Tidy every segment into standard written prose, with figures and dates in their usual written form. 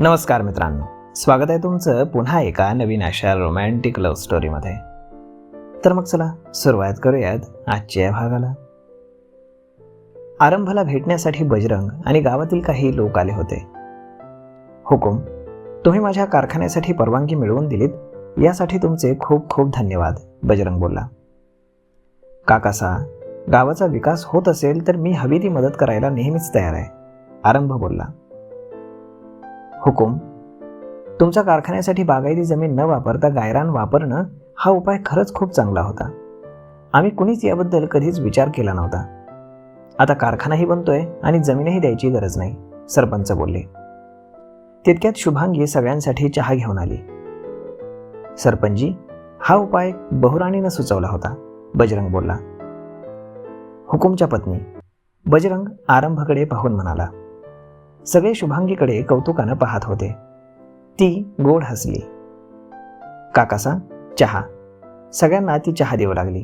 नमस्कार मित्रांनो, स्वागत आहे तुमचं पुन्हा एका नवीन अशा रोमॅन्टिक लव्ह स्टोरीमध्ये. तर मग चला सुरुवात करूयात आजच्या या भागाला. आरंभला भेटण्यासाठी बजरंग आणि गावातील काही लोक आले होते. हुकुम, तुम्ही माझ्या कारखान्यासाठी परवानगी मिळवून दिलीत यासाठी तुमचे खूप खूप धन्यवाद, बजरंग बोलला. काकासा, गावाचा विकास होत असेल तर मी हवी ती मदत करायला नेहमीच तयार आहे, आरंभ बोलला. हुकुम, तुमच्या कारखान्यासाठी बागायती जमीन न वापरता गायरान वापरणं हा उपाय खरंच खूप चांगला होता. आम्ही कुणीच याबद्दल कधीच विचार केला नव्हता. आता कारखानाही बनतोय आणि जमीनही द्यायची गरज नाही, सरपंच बोलले. तितक्यात शुभांगी सगळ्यांसाठी चहा घेऊन आली. सरपंचजी, हा उपाय बहुराणीनं सुचवला होता, बजरंग बोलला. हुकुमच्या पत्नी, बजरंग आरंभकडे पाहून म्हणाला. सगळे शुभांगीकडे कौतुकानं पाहत होते. ती गोड हसली. काकासा, चहा. सगळ्यांना ती चहा देऊ लागली.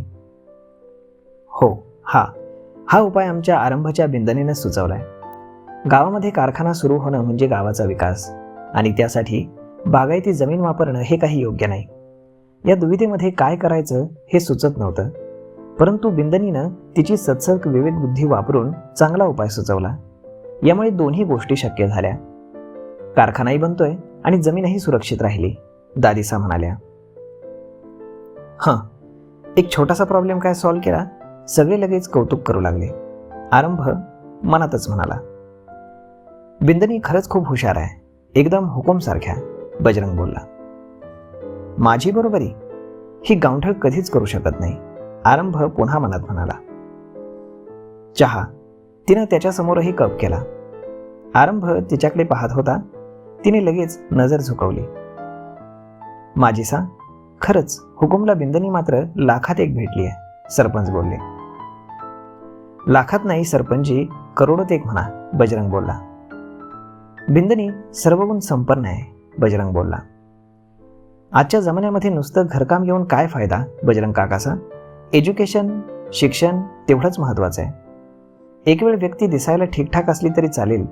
हो, हा उपाय आमच्या आरंभच्या बिंदनीनं सुचवलाय. गावामध्ये कारखाना सुरू होणं म्हणजे गावाचा विकास, आणि त्यासाठी बागायती जमीन वापरणं हे काही योग्य नाही. या दुविधेमध्ये काय करायचं हे सुचत नव्हतं, परंतु बिंदनीनं तिची सत्सर्क विवेक बुद्धी वापरून चांगला उपाय सुचवला. यामुळे दोन्ही गोष्टी शक्य झाल्या. कारखानाही बनतोय आणि जमीनही सुरक्षित राहिली, दादीसा म्हणाल्या. एक छोटासा प्रॉब्लेम काय सॉल्व्ह केला, सगळे लगेच कौतुक करू लागले. आरंभ मनातच म्हणाला. बिंदनी खरंच खूप हुशार आहे, एकदम हुकुमसारख्या, बजरंग बोलला. माझी बरोबरी ही गावठळ कधीच करू शकत नाही, आरंभ पुन्हा मनात म्हणाला. चहा. तिनं त्याच्यासमोरही कप केला. आरंभ तिच्याकडे पाहत होता. तिने लगेच नजर झुकवली. माझीसा, खरंच हुकुमला बिंदनी मात्र लाखात एक भेटली आहे, सरपंच बोलले. लाखात नाही सरपंचजी, करोडोत एक म्हणा, बजरंग बोलला. बिंदनी सर्वगुण संपन्न आहे, बजरंग बोलला. आजच्या जमान्यामध्ये नुसतं घरकाम घेऊन काय फायदा, बजरंग काकासा. एज्युकेशन, शिक्षण तेवढंच महत्वाचं आहे. एक वेळ व्यक्ती दिसायला ठीकठाक असली तरी चालेल,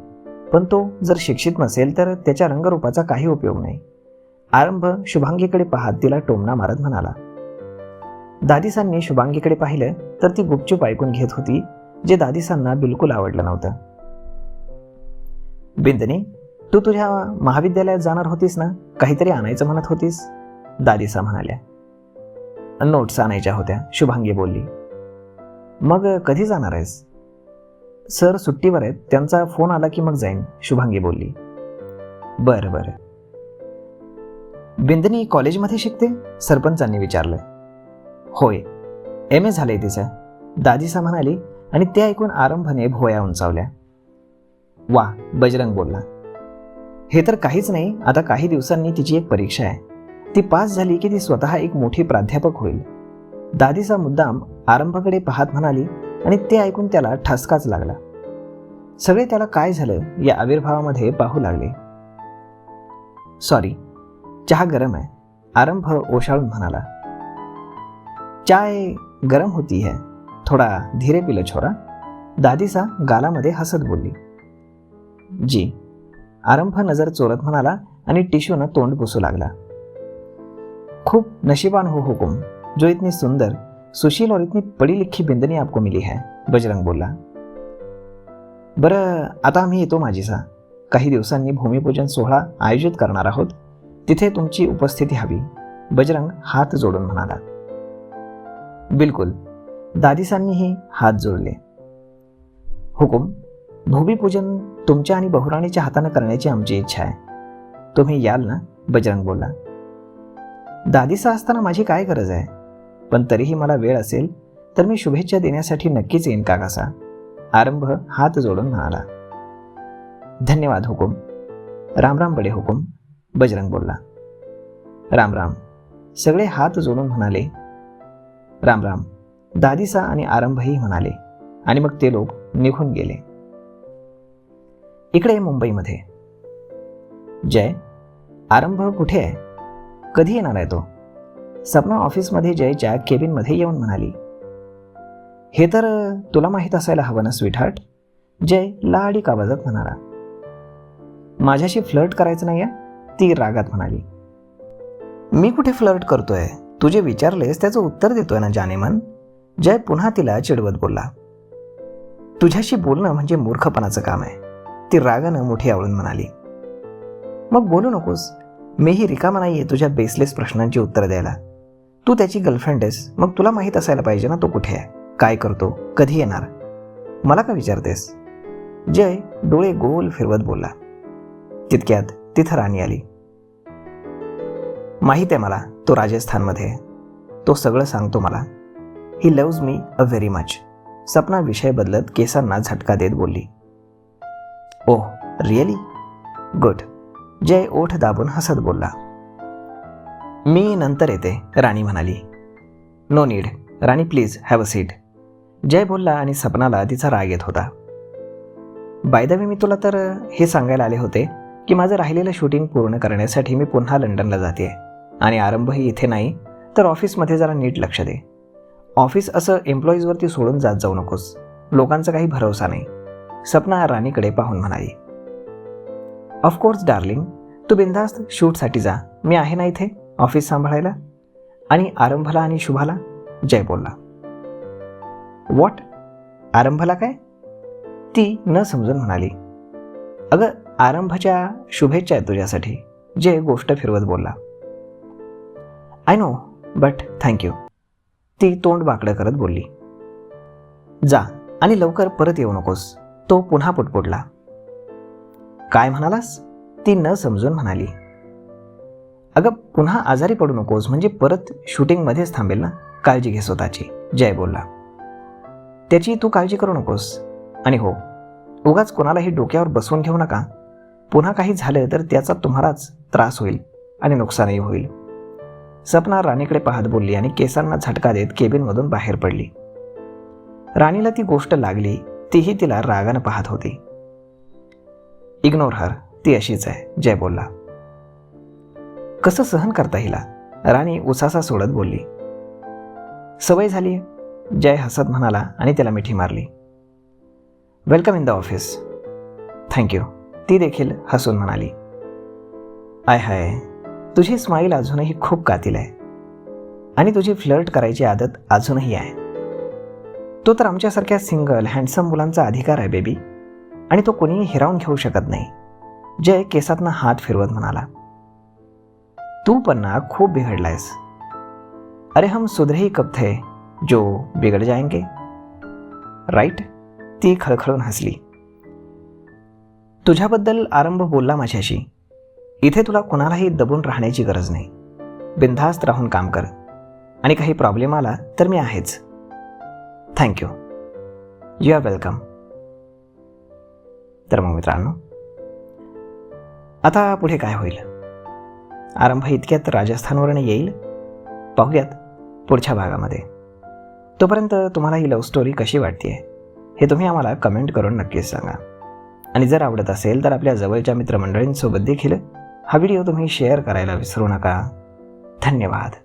पण तो जर शिक्षित नसेल तर त्याच्या रंगरूपाचा काही उपयोग नाही, आरंभ शुभांगीकडे पाहत तिला टोमणा मारत म्हणाला. दादीसांनी शुभांगीकडे पाहिलं तर ती गुपचूप ऐकून घेत होती, जे दादीसांना बिलकुल आवडलं नव्हतं. बिंदनी, तू तुझ्या महाविद्यालयात जाणार होतीस ना, काहीतरी आणायचं म्हणत होतीस, दादीसा म्हणाल्या. नोट्स आणायच्या होत्या, शुभांगी बोलली. मग कधी जाणार आहेस? सर सुट्टीवर आहेत, त्यांचा फोन आला की मग जाईन, शुभांगी बोलली. बरं. बिंदनी कॉलेजमध्ये शिकते, सरपंचांनी विचारलं. होय, MA झालंय तिचं, दादीसा म्हणाली, आणि ते ऐकून आरंभने भोया उंचावल्या. वा, बजरंग बोलला. हे तर काहीच नाही, आता काही दिवसांनी तिची एक परीक्षा आहे. ती पास झाली की ती स्वतः एक मोठी प्राध्यापक होईल, दादीसा मुद्दाम आरंभकडे पाहत म्हणाली, आणि ते ऐकून त्याला ठसकाच लागला. सगळे त्याला काय झालं या आविर्भावामध्ये पाहू लागले. सॉरी, चहा गरम आहे, आरंभ ओशाळून म्हणाला. चाय गरम होती है, थोडा धीरे पिलं छोरा, दादीसा गालामध्ये हसत बोलली. जी, आरंभ नजर चोरत म्हणाला, आणि टिश्यूनं तोंड पुसू लागला. खूप नशीबान हो हुकुम, जो इतनी सुंदर, सुशील और इतनी पढ़ी लिखी बिंदनी आपको मिली है, बजरंग बोलला. बरं, आता आम्ही येतो माझीसा. काही दिवसांनी भूमिपूजन सोहळा आयोजित करणार आहोत, तिथे तुमची उपस्थिती हवी, बजरंग हात जोडून म्हणाला. बिलकुल, दादीसांनीही हात जोडले. हुकुम, भूमिपूजन तुमच्या आणि बहुराणीच्या हाताने करण्याची आमची इच्छा आहे, तुम्ही याल ना, बजरंग बोलला. दादीसा असताना माझी काय गरज आहे, पण तरीही मला वेळ असेल तर मी शुभेच्छा देण्यासाठी नक्कीच येईन काकासा, आरंभ हात जोडून म्हणाला. धन्यवाद हुकुम, राम बडे हुकुम, बजरंग बोलला. राम, सगळे हात जोडून म्हणाले. राम, दादीसा आणि आरंभही म्हणाले, आणि मग ते लोक निघून गेले. इकडे मुंबईमध्ये जय, आरंभ कुठे आहे, कधी येणार आहे तो, सपना ऑफिसमध्ये जयच्या केबिनमध्ये येऊन म्हणाली. हे तर तुला माहीत असायला हवं ना स्वीटहार्ट, जय लाडी आवाजात म्हणाला. माझ्याशी फ्लर्ट करायचं नाही आहे, ती रागात म्हणाली. मी कुठे फ्लर्ट करतोय, तू जे विचारलेस त्याचं उत्तर देतोय ना जानेमन. जय पुन्हा तिला चिडवत बोलला. तुझ्याशी बोलणं म्हणजे मूर्खपणाचं काम आहे, ती रागानं मोठी आवळून म्हणाली. मग बोलू नकोस, मीही रिकामा नाहीये तुझ्या बेसलेस प्रश्नांची उत्तरं द्यायला. तू त्याची गर्लफ्रेंड आहेस, मग तुला माहीत असायला पाहिजे ना तो कुठे आहे, काय करतो, कधी येणार. मला का विचारतेस. जय डोळे गोल फिरवत बोलला. तितक्यात तिथं राणी आली. माहीत आहे मला, तो राजस्थानमध्ये आहे. तो सगळं सांगतो मला. He loves me a very much. Sapna विषय बदलत केसांना झटका देत बोलली. ओह रिअली, गुड. जय ओठ दाबून हसत बोलला. मी नंतर येते, राणी म्हणाली. No need, Rani please have a seat. Jay बोलला आणि सपनाला तिचा राग येत होता. बाय द वे, मी तुला तर हे सांगायला आले होते की माझं राहिलेलं शूटिंग पूर्ण करण्यासाठी मी पुन्हा लंडनला जाते आणि आरंभही इथे नाही तर ऑफिसमध्ये जरा नीट लक्ष दे. ऑफिस असं एम्प्लॉईजवरती सोडून जात जाऊ नकोस, लोकांचा काही भरोसा नाही. सपना राणीकडे पाहून म्हणाली. ऑफकोर्स डार्लिंग, तू बिनधास्त शूटसाठी जा, मी आहे ना इथे ऑफिस सांभाळायला. आणि आरंभला आणि शुभाला. जय बोलला. व्हॉट, आरंभला काय. ती न समजून म्हणाली. अगं आरंभच्या शुभेच्छा आहेत तुझ्यासाठी. जय गोष्ट फिरवत बोलला. I know but thank you. ती तोंड वाकडं करत बोलली. जा आणि लवकर परत येऊ नकोस, तो पुन्हा पुटपुटला. काय म्हणालास, ती न समजून म्हणाली. अगं पुन्हा आजारी पडू नकोस, म्हणजे परत शूटिंगमध्येच थांबेल ना, काळजी घे स्वतःची. जय बोलला. त्याची तू काळजी करू नकोस. आणि हो, उगाच कोणालाही डोक्यावर बसवून घेऊ नका. पुन्हा काही झालं तर त्याचा तुम्हालाच त्रास होईल आणि नुकसानही होईल. सपना राणीकडे पाहत बोलली आणि केसांना झटका देत केबिनमधून बाहेर पडली. राणीला ती गोष्ट लागली, तीही तिला रागानं पाहत होती. इग्नोर हर, ती अशीच आहे. जय बोलला. कसं सहन करता हिला, राणी उसासा सोडत बोलली. सवय झाली. जय हसत म्हणाला आणि त्याला मिठी मारली. Welcome in the office. Thank you, ती देखील हसून म्हणाली. आय हाय, तुझी स्माईल अजूनही खूप कातील आहे आणि तुझी फ्लर्ट करायची आदत अजूनही आहे. तो तर आमच्यासारख्या सिंगल हँडसम मुलांचा अधिकार आहे बेबी, आणि तो कोणीही हिरावून घेऊ शकत नाही. जय केसातनं हात फिरवत म्हणाला. तू पण ना खूप बिघडलायस. अरे हम सुधरे ही कब थे जो बिगड़ जाएंगे, राईट. ती खळखळून हसली. तुझ्याबद्दल आरंभ बोलला माझ्याशी. इथे तुला कुणालाही दबून राहण्याची गरज नाही. बिनधास्त राहून काम कर, आणि काही प्रॉब्लेम आला तर मी आहेच. थँक्यू. You are welcome. तर मग मित्रांनो, आता पुढे काय होईल. आरंभ इतक्यात राजस्थानवरून येईल, पाहूयात पुढच्या भागामध्ये. तोपर्यंत तुम्हाला ही लव्ह स्टोरी कशी वाटते हे तुम्ही आम्हाला कमेंट करून नक्कीच सांगा. आणि जर आवडत असेल तर आपल्या जवळच्या मित्रमंडळींसोबत देखील हा व्हिडिओ तुम्ही शेअर करायला विसरू नका. धन्यवाद.